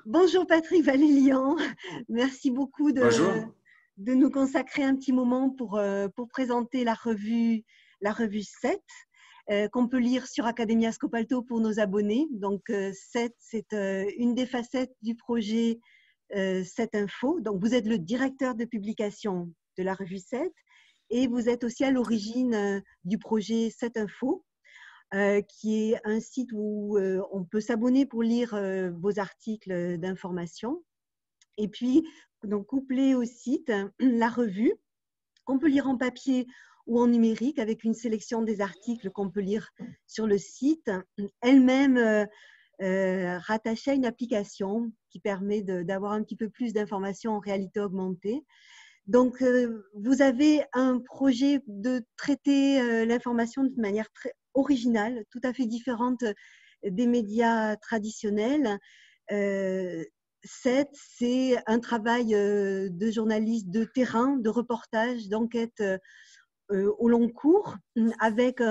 Bonjour Patrick Valélian, merci beaucoup Bonjour. de nous consacrer un petit moment pour présenter la revue 7 qu'on peut lire sur Academia Scopalto pour nos abonnés. Donc 7, c'est une des facettes du projet 7 Info. Donc vous êtes le directeur de publication de la revue 7 et vous êtes aussi à l'origine du projet 7 Info. Qui est un site où on peut s'abonner pour lire vos articles d'information. Et puis, donc, couplé au site, la revue, qu'on peut lire en papier ou en numérique, avec une sélection des articles qu'on peut lire sur le site, elle-même rattachée à une application qui permet d'avoir un petit peu plus d'informations en réalité augmentée. Donc, vous avez un projet de traiter l'information de manière très originale, tout à fait différente des médias traditionnels. C'est un travail de journaliste de terrain, de reportage, d'enquête au long cours, avec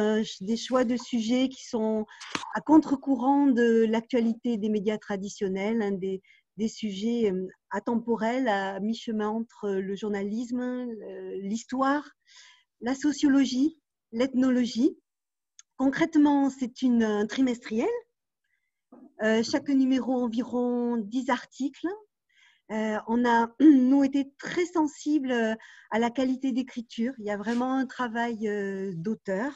des choix de sujets qui sont à contre-courant de l'actualité des médias traditionnels, des sujets atemporels à mi-chemin entre le journalisme, l'histoire, la sociologie, l'ethnologie. Concrètement, c'est un trimestriel. Chaque numéro, environ 10 articles. On a, nous, été très sensibles à la qualité d'écriture. Il y a vraiment un travail d'auteur,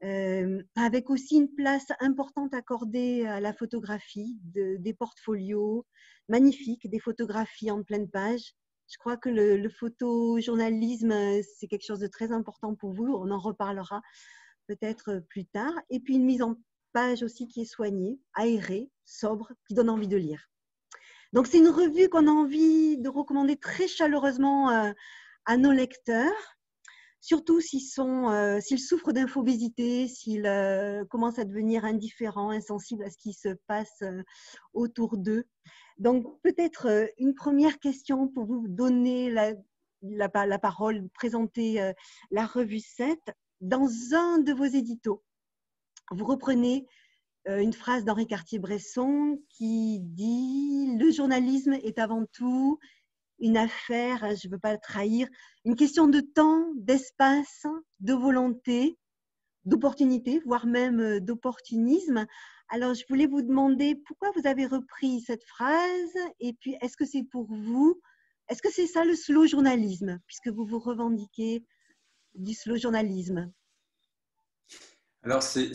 avec aussi une place importante accordée à la photographie, des portfolios magnifiques, des photographies en pleine page. Je crois que le photojournalisme, c'est quelque chose de très important pour vous. On en reparlera peut-être plus tard. Et puis une mise en page aussi qui est soignée, aérée, sobre, qui donne envie de lire. Donc, c'est une revue qu'on a envie de recommander très chaleureusement à nos lecteurs, surtout s'ils souffrent d'infobésité, s'ils commencent à devenir indifférents, insensibles à ce qui se passe autour d'eux. Donc, peut-être une première question pour vous donner la parole, présenter la revue 7. Dans un de vos éditos, vous reprenez une phrase d'Henri Cartier-Bresson qui dit « Le journalisme est avant tout une affaire, je ne veux pas le trahir, une question de temps, d'espace, de volonté, d'opportunité, voire même d'opportunisme. » Alors, je voulais vous demander pourquoi vous avez repris cette phrase et puis est-ce que c'est pour vous, est-ce que c'est ça le slow journalisme, puisque vous vous revendiquez du slow journalisme? Alors, c'est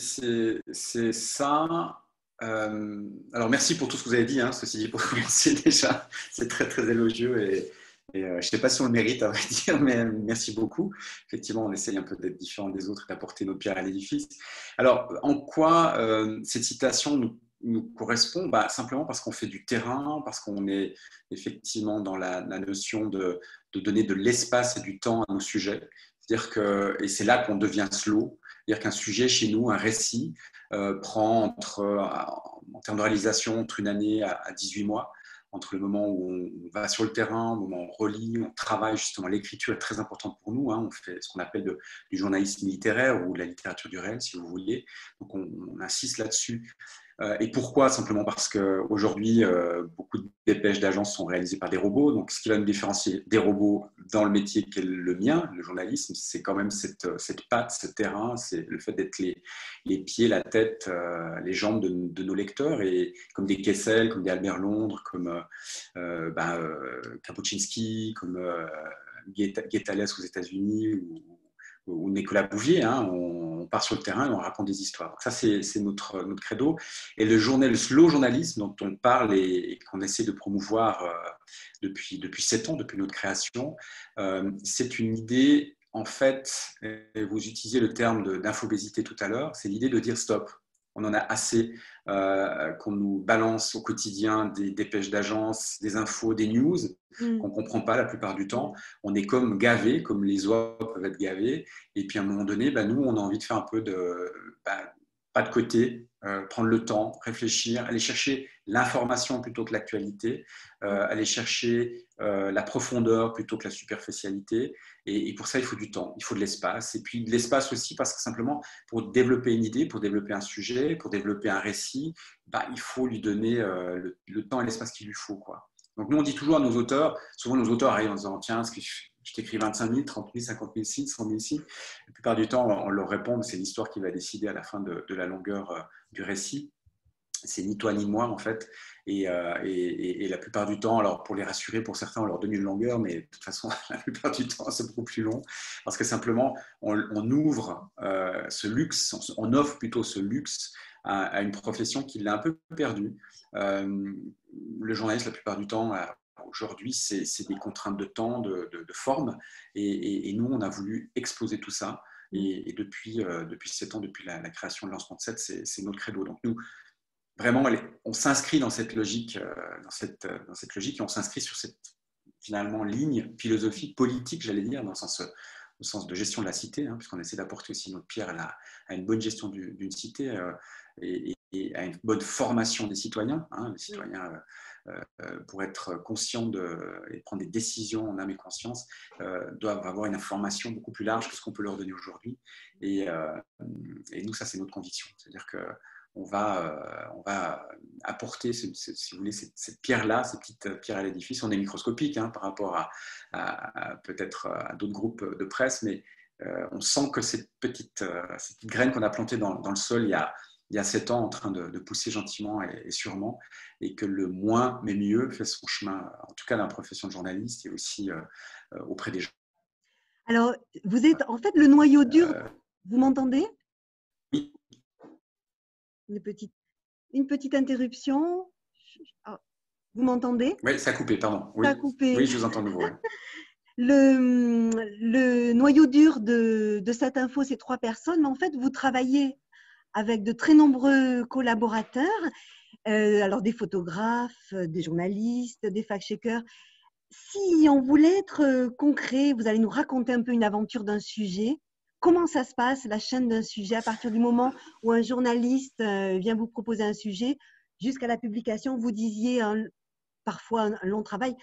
ça. Alors, merci pour tout ce que vous avez dit, hein, ceci dit, pour commencer déjà. C'est très, très élogieux je ne sais pas si on le mérite, à vrai dire, mais merci beaucoup. Effectivement, on essaye un peu d'être différent des autres et d'apporter notre pierre à l'édifice. Alors, en quoi cette citation nous correspond? Simplement parce qu'on fait du terrain, parce qu'on est effectivement dans la notion de donner de l'espace et du temps à nos sujets. C'est-à-dire et c'est là qu'on devient slow. C'est-à-dire qu'un sujet chez nous, un récit, prend en termes de réalisation, entre une année à 18 mois, entre le moment où on va sur le terrain, le moment où on relit, on travaille justement. L'écriture est très importante pour nous. Hein, on fait ce qu'on appelle du journalisme littéraire ou de la littérature du réel, si vous voulez. Donc on insiste là-dessus. Et pourquoi? Simplement parce qu'aujourd'hui, beaucoup de dépêches d'agence sont réalisées par des robots. Donc, ce qui va nous différencier des robots dans le métier qu'est le mien, le journalisme, c'est quand même cette patte, ce terrain, c'est le fait d'être les pieds, la tête, les jambes de nos lecteurs, et comme des Kessel, comme des Albert Londres, comme Kapuscinski, comme Guettales aux États-Unis ou Nicolas Bouvier, hein, on part sur le terrain et on raconte des histoires. Donc ça, c'est notre credo. Et le slow journalisme dont on parle et qu'on essaie de promouvoir depuis 7 ans, depuis notre création, c'est une idée, en fait, vous utilisez le terme d'infobésité tout à l'heure, c'est l'idée de dire stop. On en a assez qu'on nous balance au quotidien des dépêches d'agence, des infos, des news qu'on ne comprend pas la plupart du temps. On est comme gavé, comme les oies peuvent être gavées. Et puis à un moment donné, nous, on a envie de faire un peu pas de côté, prendre le temps, réfléchir, aller chercher l'information plutôt que l'actualité, aller chercher la profondeur plutôt que la superficialité. Et pour ça, il faut du temps, il faut de l'espace. Et puis de l'espace aussi parce que simplement, pour développer une idée, pour développer un sujet, pour développer un récit, bah, il faut lui donner le temps et l'espace qu'il lui faut, quoi. Donc nous, on dit toujours à nos auteurs, souvent nos auteurs arrivent en disant, tiens, est-ce que je t'écris 25 000, 30 000, 50 000 signes, 100 000 signes. La plupart du temps, on leur répond, c'est l'histoire qui va décider à la fin de la longueur du récit. C'est ni toi ni moi, en fait. Et la plupart du temps, alors pour les rassurer, pour certains, on leur donne une longueur, mais de toute façon, la plupart du temps, c'est beaucoup plus long. Parce que simplement, on ouvre ce luxe, on offre plutôt ce luxe à une profession qui l'a un peu perdue. Le journaliste, la plupart du temps, aujourd'hui, c'est des contraintes de temps, de forme. Et nous, on a voulu exploser tout ça. Et depuis 7 ans, depuis la création de Lancement de 7, c'est notre credo. Donc nous, vraiment, on s'inscrit dans cette logique, dans cette logique, et on s'inscrit sur cette finalement ligne philosophique, politique, j'allais dire, dans le sens de gestion de la cité, hein, puisqu'on essaie d'apporter aussi notre pierre à une bonne gestion d'une cité et à une bonne formation des citoyens. Hein, les citoyens, pour être conscients et prendre des décisions en âme et conscience, doivent avoir une information beaucoup plus large que ce qu'on peut leur donner aujourd'hui. Et nous, ça, c'est notre conviction. C'est-à-dire que on va apporter, si vous voulez, cette pierre-là, cette petite pierre à l'édifice. On est microscopique hein, par rapport peut-être à d'autres groupes de presse, mais on sent que cette petite graine qu'on a plantée dans le sol il y a 7 ans en train de pousser gentiment et sûrement, et que le moins mais mieux fait son chemin, en tout cas dans la profession de journaliste et aussi auprès des gens. Alors, vous êtes en fait le noyau dur. Vous m'entendez? Oui. Une petite interruption. Vous m'entendez? Oui, ça a coupé, pardon. Oui, ça a coupé. Oui, je vous entends de nouveau. Ouais. Le noyau dur de cette info, c'est 3 personnes, mais en fait, vous travaillez avec de très nombreux collaborateurs, alors des photographes, des journalistes, des fact-checkers. Si on voulait être concret, vous allez nous raconter un peu une aventure d'un sujet. Comment ça se passe, la chaîne d'un sujet, à partir du moment où un journaliste vient vous proposer un sujet, jusqu'à la publication, vous disiez parfois un long travail.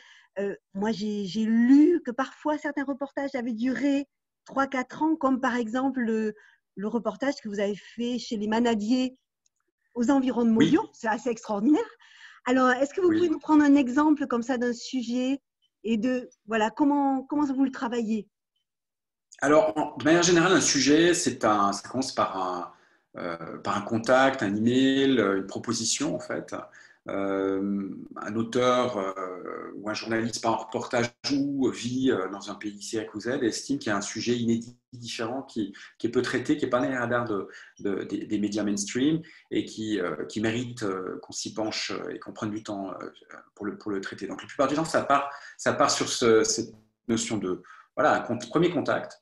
Moi, j'ai lu que parfois certains reportages avaient duré 3-4 ans, comme par exemple le reportage que vous avez fait chez les manadiers aux environs de Mollio. Oui. C'est assez extraordinaire. Alors, est-ce que vous pouvez nous prendre un exemple comme ça d'un sujet et de voilà comment vous le travaillez? Alors, de manière générale, un sujet, ça commence par un contact, un email, une proposition en fait. Un auteur ou un journaliste par un reportage vit dans un pays X, Y ou Z et estime qu'il y a un sujet inédit, différent, qui est peu traité, qui n'est pas dans les radars des médias mainstream et qui mérite qu'on s'y penche et qu'on prenne du temps pour le traiter. Donc, la plupart du temps, ça part sur cette notion de voilà, un premier contact.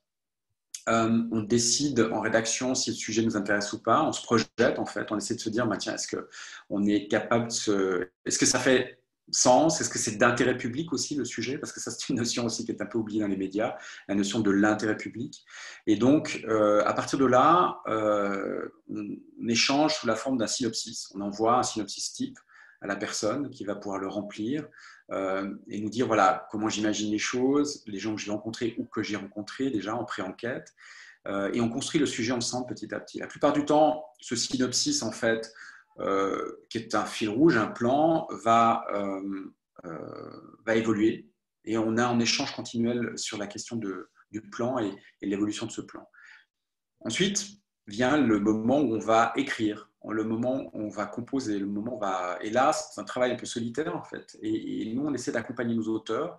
On décide en rédaction si le sujet nous intéresse ou pas, on se projette en fait, on essaie de se dire, bah, tiens, est-ce qu'on est capable est-ce que ça fait sens, est-ce que c'est d'intérêt public aussi le sujet, parce que ça c'est une notion aussi qui est un peu oubliée dans les médias, la notion de l'intérêt public. Et donc, à partir de là, on échange sous la forme d'un synopsis, on envoie un synopsis type à la personne qui va pouvoir le remplir et nous dire voilà comment j'imagine les choses, les gens que j'ai rencontrés ou que j'ai rencontrés déjà en pré-enquête et on construit le sujet ensemble petit à petit. La plupart du temps, ce synopsis en fait, qui est un fil rouge, un plan, va évoluer et on a un échange continuel sur la question du plan et l'évolution de ce plan. Ensuite vient le moment où on va écrire, le moment où on va composer, le moment où on va... Et là, c'est un travail un peu solitaire, en fait. Et nous, on essaie d'accompagner nos auteurs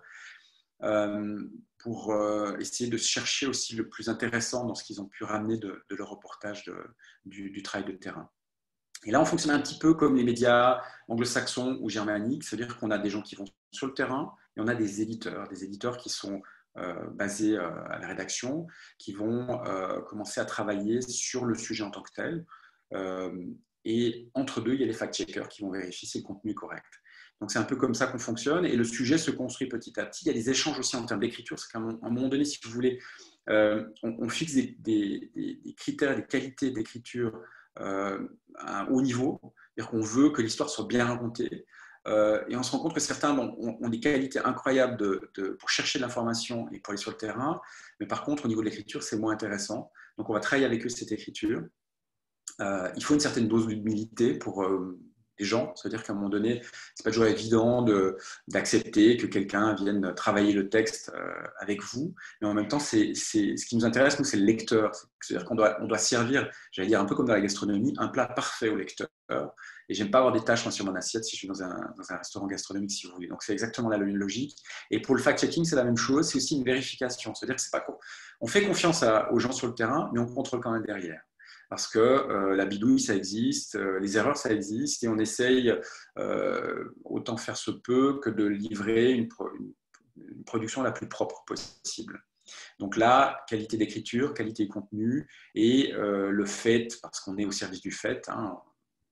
pour essayer de chercher aussi le plus intéressant dans ce qu'ils ont pu ramener de leur reportage du travail de terrain. Et là, on fonctionne un petit peu comme les médias anglo-saxons ou germaniques, c'est-à-dire qu'on a des gens qui vont sur le terrain et on a des éditeurs qui sont basés à la rédaction, qui vont commencer à travailler sur le sujet en tant que tel. Et entre deux, il y a les fact-checkers qui vont vérifier si le contenu est correct. Donc, c'est un peu comme ça qu'on fonctionne. Et le sujet se construit petit à petit. Il y a des échanges aussi en termes d'écriture. C'est qu'à un moment donné, si vous voulez, on fixe des critères, des qualités d'écriture un haut niveau, c'est-à-dire qu'on veut que l'histoire soit bien racontée. Et on se rend compte que certains ont des qualités incroyables pour chercher de l'information et pour aller sur le terrain, mais par contre, au niveau de l'écriture, c'est moins intéressant. Donc, on va travailler avec eux cette écriture. Il faut une certaine dose d'humilité pour les gens, c'est-à-dire qu'à un moment donné, c'est pas toujours évident d'accepter que quelqu'un vienne travailler le texte avec vous, mais en même temps, ce qui nous intéresse, nous, c'est le lecteur. C'est-à-dire qu'on doit servir, j'allais dire un peu comme dans la gastronomie, un plat parfait au lecteur. Et j'aime pas avoir des taches sur mon assiette si je suis dans un restaurant gastronomique, si vous voulez. Donc c'est exactement la logique. Et pour le fact-checking, c'est la même chose. C'est aussi une vérification. C'est-à-dire que c'est pas on fait confiance aux gens sur le terrain, mais on contrôle quand même derrière. Parce que la bidouille, ça existe, les erreurs, ça existe, et on essaye autant faire se peut que de livrer une production la plus propre possible. Donc là, qualité d'écriture, qualité de contenu, et le fait, parce qu'on est au service du fait, hein,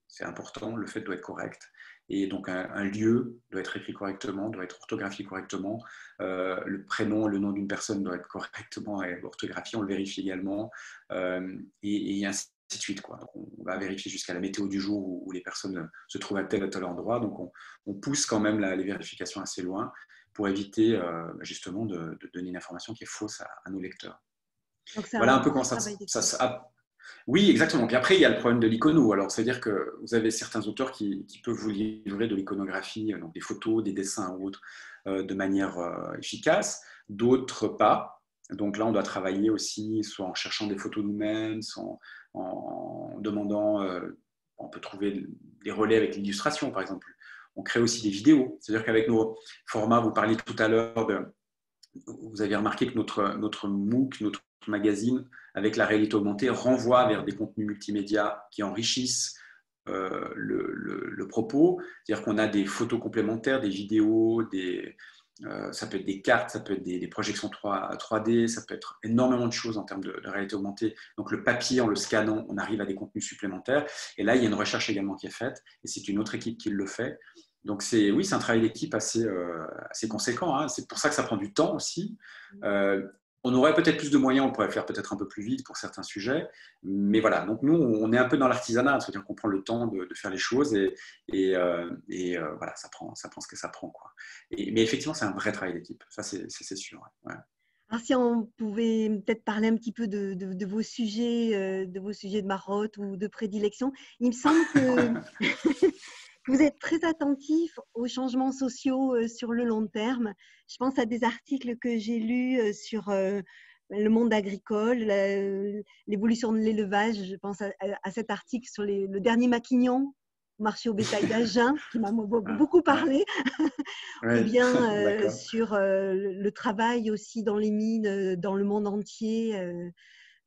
c'est important, le fait doit être correct. Et donc un lieu doit être écrit correctement, doit être orthographié correctement. Le prénom, le nom d'une personne doit être correctement orthographié, on le vérifie également. Et ainsi de suite, quoi. Donc on va vérifier jusqu'à la météo du jour où les personnes se trouvent à tel ou tel endroit. Donc on pousse quand même les vérifications assez loin pour éviter justement de donner une information qui est fausse à nos lecteurs. Donc c'est Voilà un un peu comment oui, exactement. Puis après, il y a le problème de l'icono. Alors, c'est-à-dire que vous avez certains auteurs qui peuvent vous livrer de l'iconographie, donc des photos, des dessins ou autres, de manière efficace, d'autres pas. Donc là, on doit travailler aussi, soit en cherchant des photos nous-mêmes, soit en demandant, on peut trouver des relais avec l'illustration, par exemple. On crée aussi des vidéos. C'est-à-dire qu'avec nos formats, vous parliez tout à l'heure vous avez remarqué que notre MOOC, notre magazine, avec la réalité augmentée, renvoie vers des contenus multimédia qui enrichissent le propos. C'est-à-dire qu'on a des photos complémentaires, des vidéos, ça peut être des cartes, ça peut être des projections 3D, ça peut être énormément de choses en termes de réalité augmentée. Donc le papier, en le scannant, on arrive à des contenus supplémentaires. Et là, il y a une recherche également qui est faite, et c'est une autre équipe qui le fait. Donc oui, c'est un travail d'équipe assez conséquent, hein. C'est pour ça que ça prend du temps aussi. On aurait peut-être plus de moyens, on pourrait faire peut-être un peu plus vite pour certains sujets. Mais voilà, donc nous, on est un peu dans l'artisanat, c'est-à-dire qu'on prend le temps de faire les choses et voilà, ça prend ce que ça prend, quoi. Mais effectivement, c'est un vrai travail d'équipe, ça c'est sûr. Ouais. Alors, si on pouvait peut-être parler un petit peu de vos sujets, de marotte ou de prédilection, il me semble que vous êtes très attentif aux changements sociaux sur le long terme. Je pense à des articles que j'ai lus sur le monde agricole, l'évolution de l'élevage. Je pense à cet article sur le dernier maquignon, marché au bétail d'Agen, qui m'a beaucoup parlé. Ouais. Ou bien D'accord. sur le travail aussi dans les mines, dans le monde entier,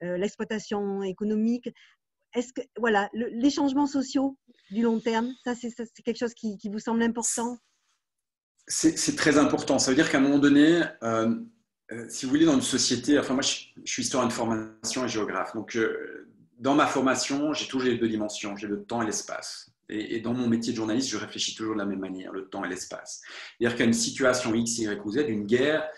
l'exploitation économique. Est-ce que, voilà, les changements sociaux du long terme, ça c'est quelque chose qui vous semble important? C'est très important. Ça veut dire qu'à un moment donné, si vous voulez, dans une société, enfin moi je suis historien de formation et géographe, donc dans ma formation, j'ai toujours les deux dimensions, j'ai le temps et l'espace. Et dans mon métier de journaliste, je réfléchis toujours de la même manière, le temps et l'espace. C'est-à-dire qu'une situation X, Y ou Z, une guerre,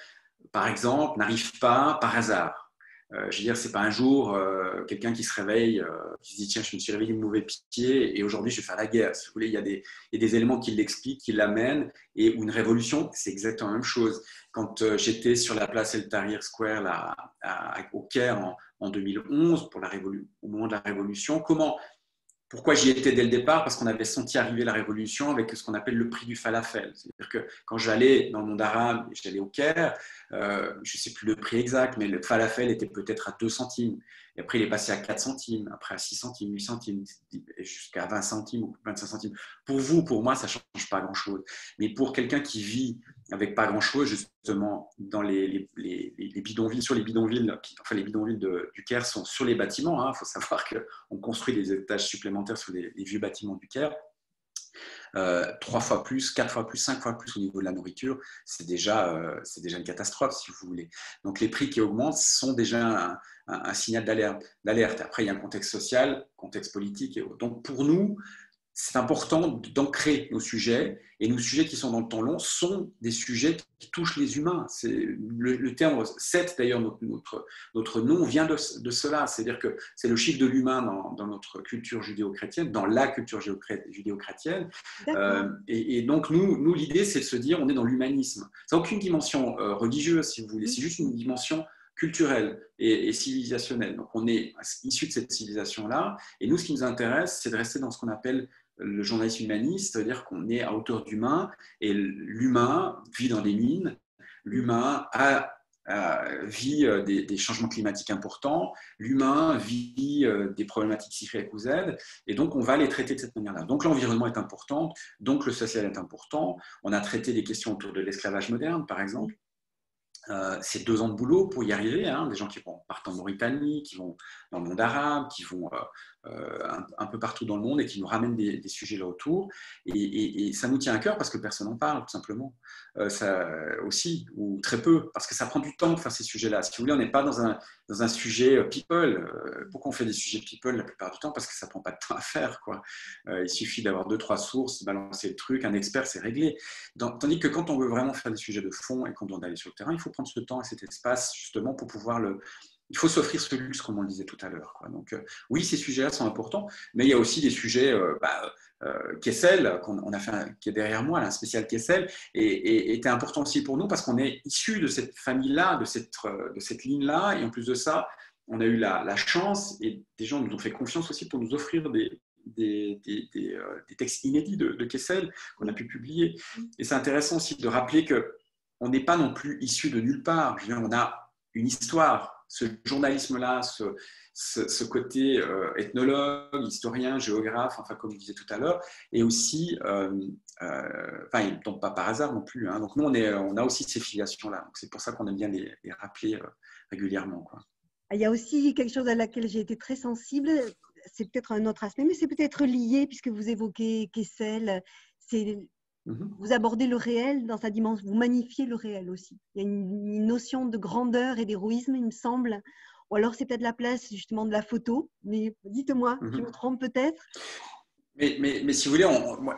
par exemple, n'arrive pas par hasard. Je veux dire, c'est pas un jour quelqu'un qui se réveille, qui se dit tiens, je me suis réveillé de mauvais pied et aujourd'hui je vais faire la guerre. Si vous voulez, il y a des éléments qui l'expliquent, qui l'amènent. Et une révolution, c'est exactement la même chose. Quand j'étais sur la place El Tahrir Square là, au Caire en 2011 au moment de la révolution, pourquoi j'y étais dès le départ? Parce qu'on avait senti arriver la révolution avec ce qu'on appelle le prix du falafel. C'est-à-dire que quand j'allais dans le monde arabe, j'allais au Caire, je ne sais plus le prix exact, mais le falafel était peut-être à 2 centimes. Et après, il est passé à 4 centimes, après à 6 centimes, 8 centimes, jusqu'à 20 centimes ou 25 centimes. Pour vous, pour moi, ça ne change pas grand-chose. Mais pour quelqu'un qui vit avec pas grand-chose, justement, dans les bidonvilles, sur les bidonvilles, enfin les bidonvilles du Caire sont sur les bâtiments. Il faut savoir qu'on construit des étages supplémentaires sur les vieux bâtiments du Caire. 3 fois plus, 4 fois plus, 5 fois plus au niveau de la nourriture, c'est déjà une catastrophe, si vous voulez. Donc les prix qui augmentent sont déjà un signal d'alerte. Après, il y a un contexte social, contexte politique. Donc pour nous, c'est important d'ancrer nos sujets, et nos sujets qui sont dans le temps long sont des sujets qui touchent les humains. Le terme 7, d'ailleurs, notre nom vient de cela, c'est-à-dire que c'est le chiffre de l'humain dans notre culture judéo-chrétienne, dans la culture judéo-chrétienne. Et donc, nous l'idée, c'est de se dire, on est dans l'humanisme. Ça n'a aucune dimension religieuse, si vous voulez, c'est juste une dimension culturelle et civilisationnelle. Donc, on est issu de cette civilisation-là, et nous, ce qui nous intéresse, c'est de rester dans ce qu'on appelle le journalisme humaniste, c'est-à-dire qu'on est à hauteur d'humain, et l'humain vit dans des mines, l'humain vit des changements climatiques importants, l'humain vit des problématiques Y ou Z, et donc on va les traiter de cette manière-là. Donc l'environnement est important, donc le social est important. On a traité des questions autour de l'esclavage moderne, par exemple. C'est 2 ans de boulot pour y arriver, hein, des gens qui partent en Mauritanie, qui vont dans le monde arabe, qui vont un peu partout dans le monde et qui nous ramènent des sujets là autour. Et ça nous tient à cœur parce que personne n'en parle, tout simplement. Ça aussi, ou très peu, parce que ça prend du temps de faire ces sujets-là. Si vous voulez, on n'est pas dans un sujet people. Pourquoi on fait des sujets people la plupart du temps? Parce que ça ne prend pas de temps à faire, quoi. Il suffit d'avoir 2-3 sources, balancer le truc, un expert, c'est réglé. Tandis que quand on veut vraiment faire des sujets de fond et qu'on doit aller sur le terrain, il faut prendre ce temps et cet espace justement pour pouvoir il faut s'offrir ce luxe, comme on le disait tout à l'heure, quoi. Donc, oui, ces sujets-là sont importants, mais il y a aussi des sujets, Kessel, qu'on a fait, qui est derrière moi, un spécial Kessel, et était important aussi pour nous parce qu'on est issu de cette famille-là, de cette ligne-là, et en plus de ça, on a eu la chance, et des gens nous ont fait confiance aussi pour nous offrir des textes inédits de Kessel qu'on a pu publier. Et c'est intéressant aussi de rappeler qu'on n'est pas non plus issu de nulle part. Je veux dire, on a une histoire. Ce journalisme-là, ce côté ethnologue, historien, géographe, enfin comme je disais tout à l'heure, et aussi, il ne tombe pas par hasard non plus. Hein. Donc nous, on a aussi ces filiations-là. Donc c'est pour ça qu'on aime bien les rappeler régulièrement, quoi. Il y a aussi quelque chose à laquelle j'ai été très sensible, c'est peut-être un autre aspect, mais c'est peut-être lié puisque vous évoquez Kessel, vous abordez le réel dans sa dimension, vous magnifiez le réel aussi. Il y a une notion de grandeur et d'héroïsme, il me semble, ou alors c'est peut-être la place justement de la photo, mais dites-moi, je me trompe peut-être. Mais si vous voulez,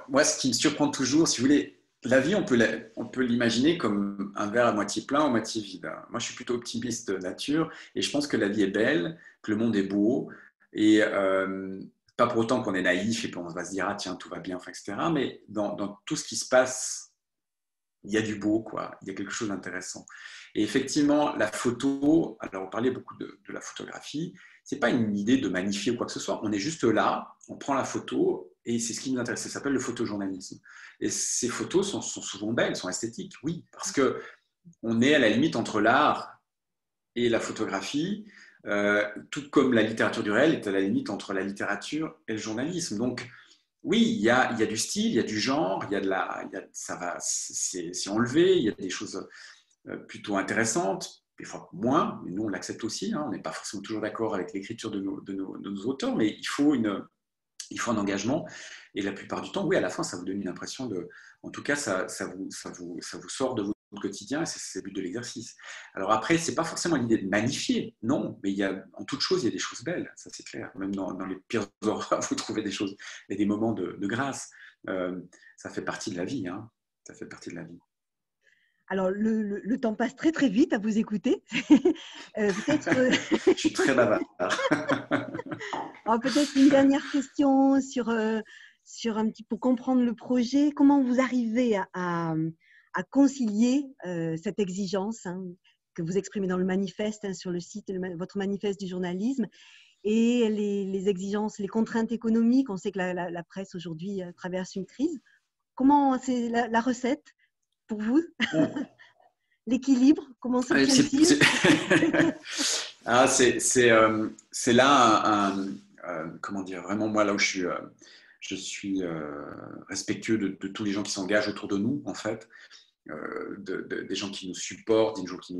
moi, ce qui me surprend toujours, si vous voulez, la vie, on peut l'imaginer comme un verre à moitié plein ou à moitié vide. Moi, je suis plutôt optimiste de nature et je pense que la vie est belle, que le monde est beau et pas pour autant qu'on est naïf et qu'on va se dire ah tiens tout va bien, enfin, etc. Mais dans tout ce qui se passe, il y a du beau, quoi. Il y a quelque chose d'intéressant. Et effectivement, la photo, alors on parlait beaucoup de la photographie, c'est pas une idée de magnifier ou quoi que ce soit. On est juste là, on prend la photo et c'est ce qui nous intéresse. Ça s'appelle le photojournalisme. Et ces photos sont souvent belles, sont esthétiques, oui, parce que on est à la limite entre l'art et la photographie, tout comme la littérature du réel est à la limite entre la littérature et le journalisme. Donc, oui, il y a du style, il y a du genre, ça va, c'est enlevé, il y a des choses plutôt intéressantes, des fois moins, mais nous on l'accepte aussi, hein, on n'est pas forcément toujours d'accord avec l'écriture de nos auteurs, mais il faut un engagement, et la plupart du temps, oui, à la fin, ça vous donne une impression en tout cas, ça vous sort de votre quotidien, et c'est le but de l'exercice. Alors après, c'est pas forcément l'idée de magnifier, non, mais en toute chose, il y a des choses belles, ça c'est clair. Même dans les pires horreurs, vous trouvez des choses, et des moments de grâce. Ça fait partie de la vie, hein. Ça fait partie de la vie. Alors, le temps passe très très vite à vous écouter. Je suis très bavard. Alors, peut-être une dernière question sur pour comprendre le projet. Comment vous arrivez à concilier cette exigence que vous exprimez dans le manifeste, sur le site, votre manifeste du journalisme, et les exigences, les contraintes économiques? On sait que la presse aujourd'hui traverse une crise. Comment c'est la recette pour vous? L'équilibre, comment s'obtient-il? C'est là comment dire, vraiment moi là où je suis respectueux de tous les gens qui s'engagent autour de nous, en fait, des gens qui nous supportent, des gens qui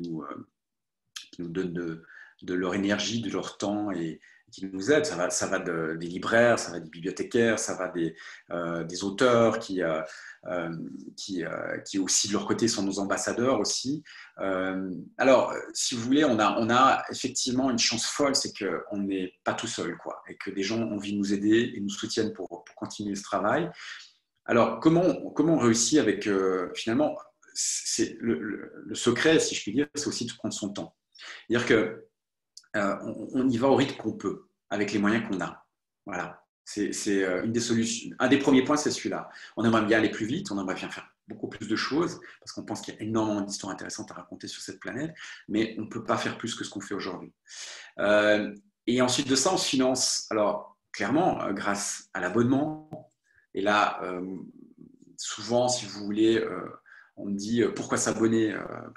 nous donnent de leur énergie, de leur temps et qui nous aident. Ça va des libraires, ça va des bibliothécaires, ça va des auteurs qui aussi de leur côté sont nos ambassadeurs aussi. Alors, si vous voulez, on a effectivement une chance folle, c'est qu'on n'est pas tout seul, quoi, et que des gens ont envie de nous aider et nous soutiennent pour continuer ce travail. Alors, comment on réussit avec, finalement, c'est le secret, si je puis dire, c'est aussi de prendre son temps. C'est-à-dire que on y va au rythme qu'on peut, avec les moyens qu'on a. Voilà. C'est une des solutions. Un des premiers points, c'est celui-là. On aimerait bien aller plus vite, on aimerait bien faire beaucoup plus de choses, parce qu'on pense qu'il y a énormément d'histoires intéressantes à raconter sur cette planète, mais on ne peut pas faire plus que ce qu'on fait aujourd'hui. Et ensuite de ça, on se finance, alors clairement, grâce à l'abonnement. Et là, souvent, si vous voulez, on me dit pourquoi s'abonner.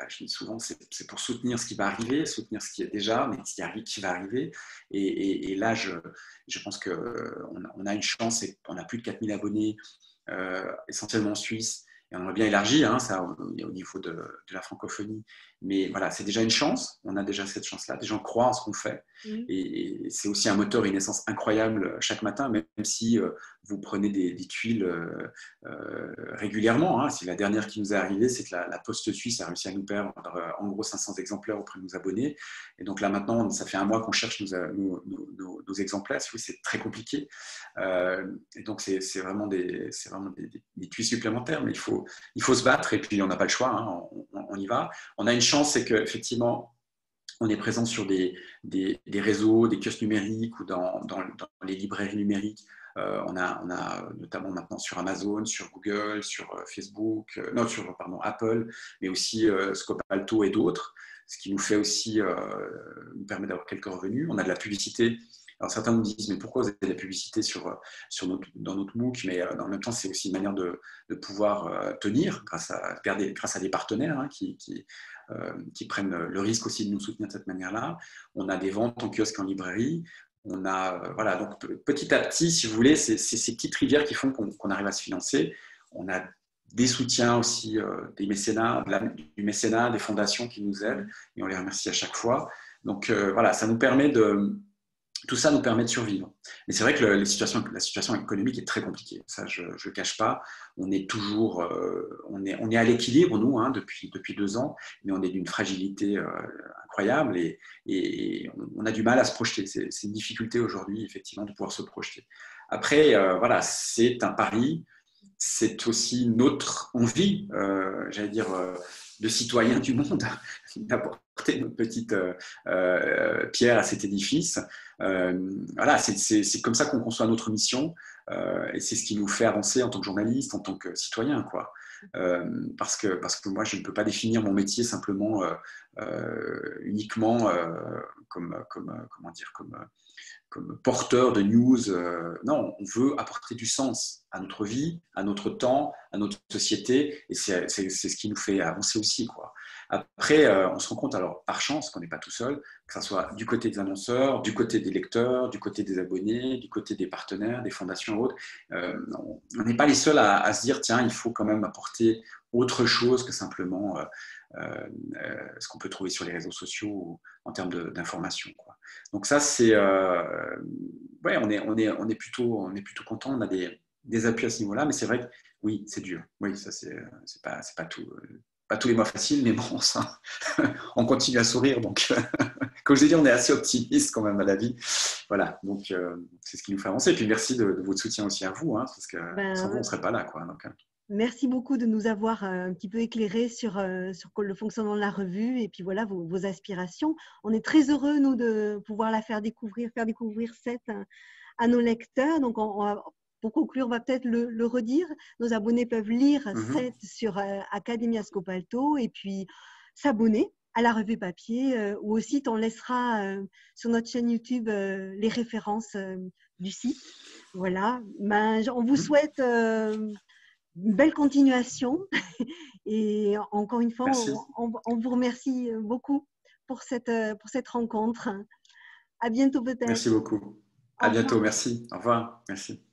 Je dis souvent c'est pour soutenir ce qui va arriver, soutenir ce qui est déjà, mais qui va arriver. Et là, je pense qu'on a une chance, et on a plus de 4000 abonnés, essentiellement en Suisse. Et on aimerait bien élargir ça au niveau de la francophonie. Mais voilà, c'est déjà une chance. On a déjà cette chance-là. Des gens croient en ce qu'on fait. Et c'est aussi un moteur et une essence incroyable chaque matin, même si vous prenez des tuiles régulièrement. Si la dernière qui nous est arrivée, c'est que la Poste suisse a réussi à nous perdre en gros 500 exemplaires auprès de nos abonnés. Et donc là maintenant, ça fait un mois qu'on cherche nos exemplaires. C'est très compliqué. Et donc c'est vraiment des tuiles supplémentaires, mais il faut se battre et puis on n'a pas le choix. On y va. On a une chance, c'est qu'effectivement, on est présent sur des réseaux, des kiosques numériques ou dans les librairies numériques. On a notamment maintenant sur Amazon, sur Google, sur Facebook, sur Apple, mais aussi Scopalto et d'autres, ce qui nous fait aussi nous permet d'avoir quelques revenus. On a de la publicité. Alors certains nous disent, mais pourquoi vous avez de la publicité dans notre MOOC? Mais en même temps, c'est aussi une manière de pouvoir tenir grâce à des partenaires qui prennent le risque aussi de nous soutenir de cette manière-là. On a des ventes en kiosque, en librairie. On a, voilà, donc petit à petit, si vous voulez, c'est ces petites rivières qui font qu'on arrive à se financer. On a des soutiens aussi, des mécénats, du mécénat, des fondations qui nous aident, et on les remercie à chaque fois. Donc voilà, tout ça nous permet de survivre. Mais c'est vrai que la situation économique est très compliquée. Ça, je ne le cache pas. On est toujours, on est à l'équilibre, nous, depuis 2 ans, mais on est d'une fragilité incroyable et on a du mal à se projeter. C'est une difficulté aujourd'hui, effectivement, de pouvoir se projeter. Après, voilà, c'est un pari. C'est aussi notre envie, j'allais dire, de citoyens du monde, d'apporter notre petite pierre à cet édifice. Voilà, c'est comme ça qu'on conçoit notre mission et c'est ce qui nous fait avancer en tant que journaliste, en tant que citoyen, quoi. Parce que moi, je ne peux pas définir mon métier simplement uniquement comme porteur de news. Non, on veut apporter du sens à notre vie, à notre temps, à notre société, et c'est ce qui nous fait avancer aussi, quoi. Après, on se rend compte, alors par chance, qu'on n'est pas tout seul, que ce soit du côté des annonceurs, du côté des lecteurs, du côté des abonnés, du côté des partenaires, des fondations et autres. On n'est pas les seuls à se dire, tiens, il faut quand même apporter autre chose que simplement ce qu'on peut trouver sur les réseaux sociaux en termes d'information, quoi. Donc ça, c'est ouais, on est plutôt content. On a des appuis à ce niveau-là, mais c'est vrai que oui, c'est dur. Oui, ça c'est pas tout. Pas tous les mois faciles, mais bon, ça, on continue à sourire. Donc, comme je l'ai dit, on est assez optimiste quand même à la vie. Voilà, donc c'est ce qui nous fait avancer. Et puis merci de votre soutien aussi à vous, parce que sans vous, on ne serait pas là, quoi. Donc, merci beaucoup de nous avoir un petit peu éclairés sur le fonctionnement de la revue et puis voilà vos aspirations. On est très heureux, nous, de pouvoir faire découvrir Seth à nos lecteurs. Donc, pour conclure, on va peut-être le redire. Nos abonnés peuvent lire Seth sur Academia Scopalto et puis s'abonner à la revue papier ou aussi on laissera sur notre chaîne YouTube les références du site. Voilà. On vous souhaite une belle continuation et encore une fois, on vous remercie beaucoup pour cette rencontre. À bientôt peut-être. Merci beaucoup. À bientôt, merci. Au revoir. Merci.